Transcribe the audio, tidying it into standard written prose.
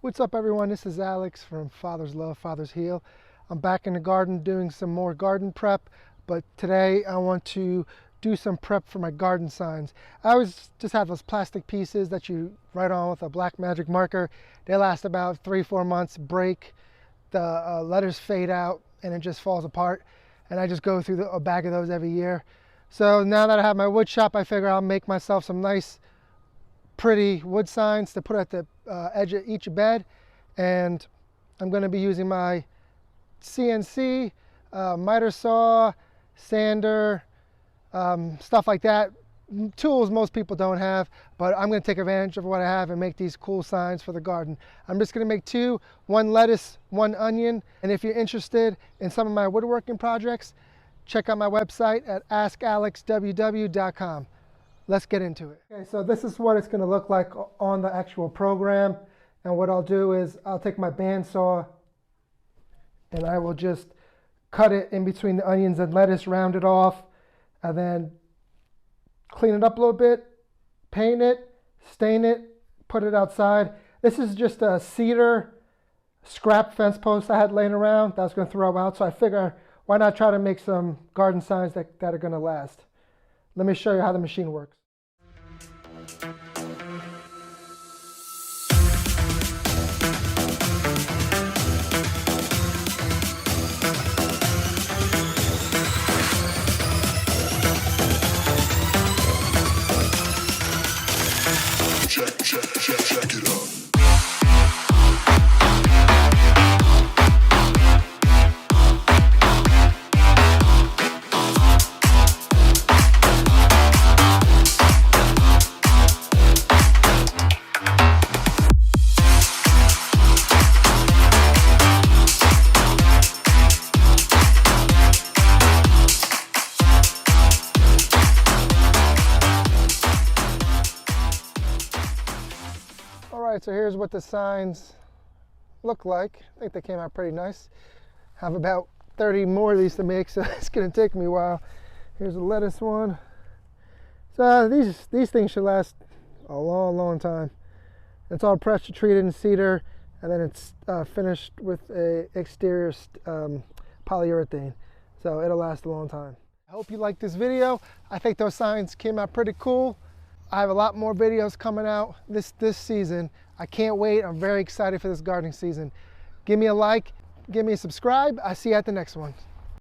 What's up everyone, this is Alex from Father's Love, Father's Heal. I'm back in the garden doing some more garden prep, but today I want to do some prep for my garden signs. I always just have those plastic pieces that you write on with a black magic marker. They last about 3-4 months, break, the letters fade out, and it just falls apart. And I just go through a bag of those every year. So now that I have my wood shop, I figure I'll make myself some nice pretty wood signs to put at the edge of each bed. And I'm going to be using my CNC, miter saw, sander, stuff like that. Tools most people don't have, but I'm going to take advantage of what I have and make these cool signs for the garden. I'm just going to make two, one lettuce, one onion. And if you're interested in some of my woodworking projects, check out my website at askalexww.com. Let's get into it. Okay, so this is what it's going to look like on the actual program. And what I'll do is I'll take my bandsaw and I will just cut it in between the onions and lettuce, round it off, and then clean it up a little bit, paint it, stain it, put it outside. This is just a cedar scrap fence post I had laying around that I was going to throw out, so I figure why not try to make some garden signs that are going to last. Let me show you how the machine works. Check it out. Alright, so here's what the signs look like. I think they came out pretty nice. I have about 30 more of these to make, so it's going to take me a while. Here's a lettuce one. So these things should last a long time. It's all pressure treated in cedar, and then it's finished with a exterior polyurethane. So it'll last a long time. I hope you liked this video. I think those signs came out pretty cool. I have a lot more videos coming out this season. I can't wait. I'm very excited for this gardening season. Give me a like, give me a subscribe. I'll see you at the next one.